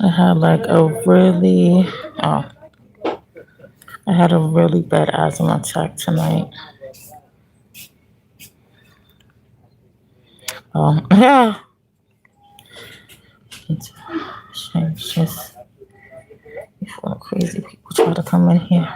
I had like a really, oh, I had a really bad asthma attack tonight. Yeah. Change this before crazy people try to come in here.